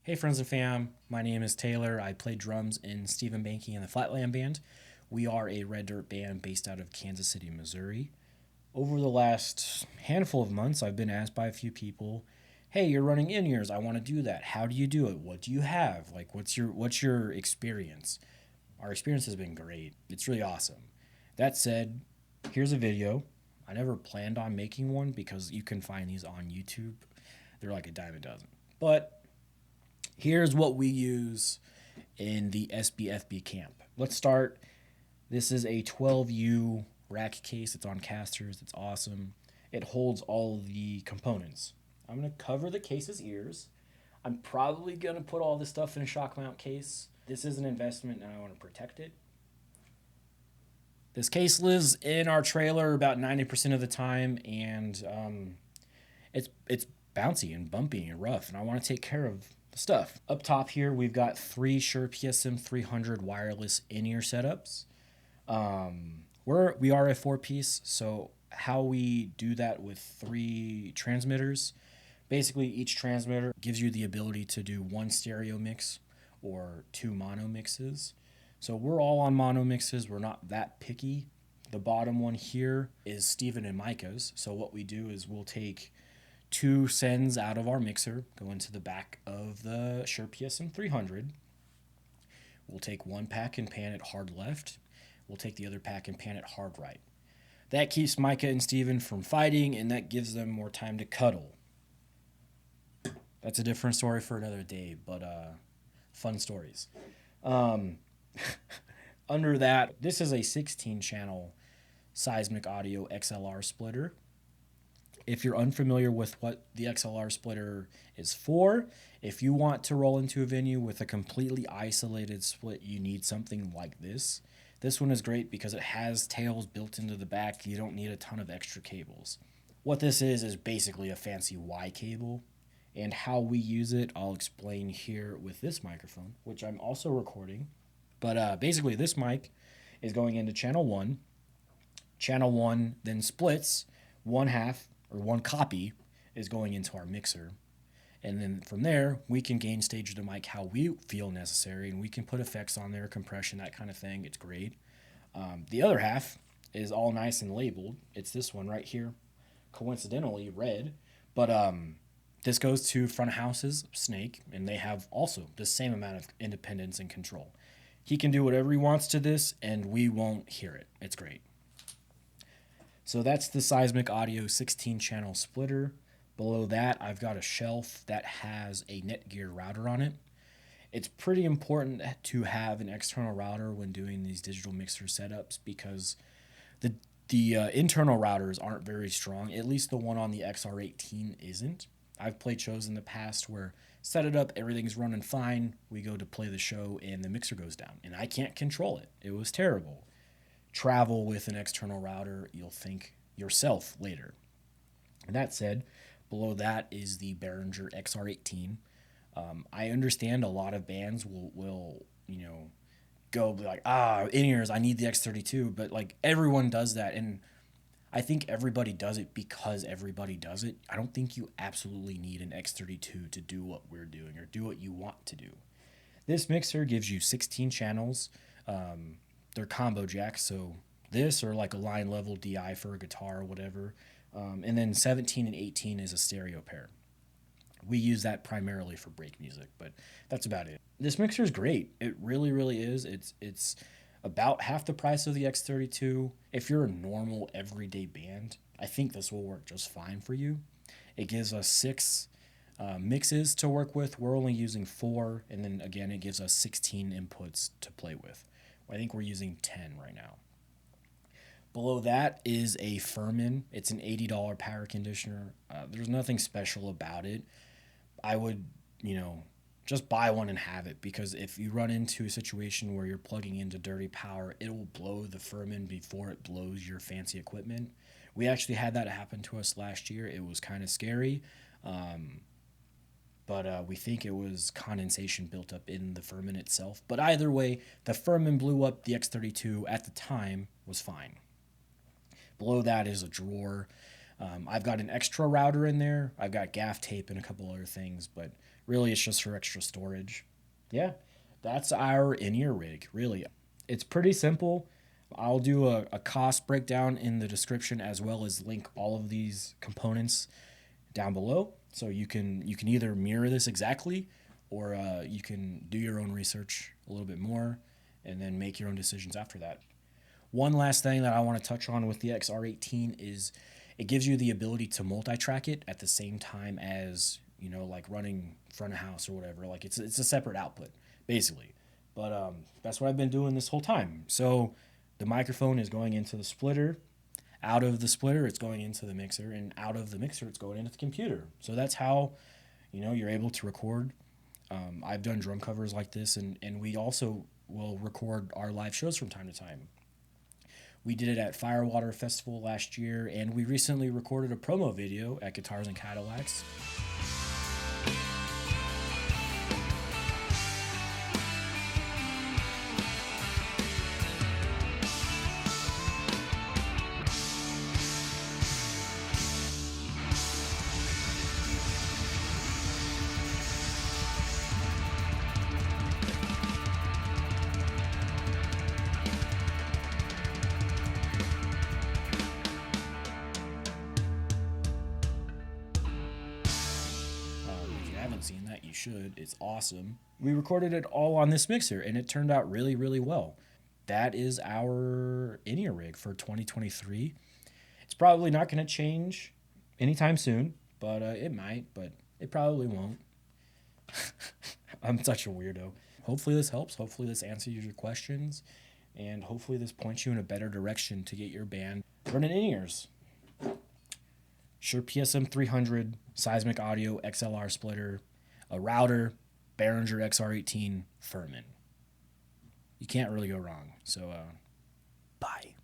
Hey friends and fam, my name is Taylor. I play drums in Stephen Bankey and the Flatland band. We are a red dirt band based out of Kansas City, Missouri. Over the last handful of months, I've been asked by a few people, "Hey, you're running in-ears. I want to do that. How do you do it? What do you have? Like what's your experience?" Our experience has been great. It's really awesome. That said, here's a video. I never planned on making one because you can find these on YouTube. They're like a dime a dozen. But here's what we use in the SBFB camp. Let's start. This is a 12U rack case. It's on casters. It's awesome. It holds all the components. I'm going to cover the case's ears. I'm probably going to put all this stuff in a shock mount case. This is an investment and I want to protect it. This case lives in our trailer about 90% of the time, and it's bouncy and bumpy and rough, and I want to take care of the stuff. Up top here, we've got 3 Shure PSM 300 wireless in-ear setups. We are a 4-piece, so how we do that with 3 transmitters, basically each transmitter gives you the ability to do 1 stereo mix or 2 mono mixes. So we're all on mono mixes. We're not that picky. The bottom one here is Steven and Micah's. So what we do is we'll take 2 sends out of our mixer, go into the back of the Shure PSM 300. We'll take 1 pack and pan it hard left. We'll take the other pack and pan it hard right. That keeps Micah and Steven from fighting, and that gives them more time to cuddle. That's a different story for another day, but fun stories. Under that, this is a 16-channel Seismic Audio XLR splitter. If you're unfamiliar with what the XLR splitter is for, if you want to roll into a venue with a completely isolated split, you need something like this. This one is great because it has tails built into the back. You don't need a ton of extra cables. What this is basically a fancy Y cable. And how we use it, I'll explain here with this microphone, which I'm also recording. But basically, this mic is going into channel 1. Channel 1 then splits. 1/2 or 1 copy is going into our mixer. And then from there, we can gain stage the mic how we feel necessary, and we can put effects on there, compression, that kind of thing. It's great. The other half is all nice and labeled. It's this one right here, coincidentally red. But this goes to front of houses, Snake, and they have also the same amount of independence and control. He can do whatever he wants to this, and we won't hear it. It's great. So that's the Seismic Audio 16-channel splitter. Below that, I've got a shelf that has a Netgear router on it. It's pretty important to have an external router when doing these digital mixer setups because the internal routers aren't very strong. At least the one on the XR18 isn't. I've played shows in the past where set it up, everything's running fine. We go to play the show and the mixer goes down, and I can't control it. It was terrible. Travel with an external router, you'll thank yourself later. And that said, below that is the Behringer XR18. I understand a lot of bands will go be like, in-ears, I need the X32, but like everyone does that, and I think everybody does it because everybody does it. I don't think you absolutely need an X32 to do what we're doing or do what you want to do. This mixer gives you 16 channels. They're combo jacks, so this or like a line level DI for a guitar or whatever. And then 17 and 18 is a stereo pair. We use that primarily for break music, but that's about it. This mixer is great. It really, really is. It's about half the price of the X32. If you're a normal everyday band, I think this will work just fine for you. It gives us 6 mixes to work with. We're only using 4, and then again, it gives us 16 inputs to play with. I think we're using 10 right now. Below that is a Furman. It's an $80 power conditioner. There's nothing special about it. I would, just buy one and have it, because if you run into a situation where you're plugging into dirty power, it will blow the Furman before it blows your fancy equipment. We actually had that happen to us last year. It was kind of scary, but we think it was condensation built up in the Furman itself. But either way, the Furman blew up. The X32 at the time was fine. Below that is a drawer. I've got an extra router in there. I've got gaff tape and a couple other things, but Really, it's just for extra storage. Yeah, that's our in-ear rig, really. It's pretty simple. I'll do a cost breakdown in the description, as well as link all of these components down below. So you can either mirror this exactly, or you can do your own research a little bit more and then make your own decisions after that. One last thing that I want to touch on with the XR18 is it gives you the ability to multi-track it at the same time as, like running front of house or whatever. Like it's a separate output, basically. But that's what I've been doing this whole time. So the microphone is going into the splitter. Out of the splitter, it's going into the mixer, and out of the mixer, it's going into the computer. So that's how, you're able to record. I've done drum covers like this, and we also will record our live shows from time to time. We did it at Firewater Festival last year, and we recently recorded a promo video at Guitars and Cadillacs. If you haven't seen that, you should. It's awesome. We recorded it all on this mixer, and it turned out really, really well. That is our in-ear rig for 2023. It's probably not going to change anytime soon, but it might, but it probably won't. I'm such a weirdo. Hopefully this helps. Hopefully this answers your questions, and hopefully this points you in a better direction to get your band running in-ears. Shure PSM 300, Seismic Audio XLR splitter, a router, Behringer XR18, Furman. You can't really go wrong. So, bye.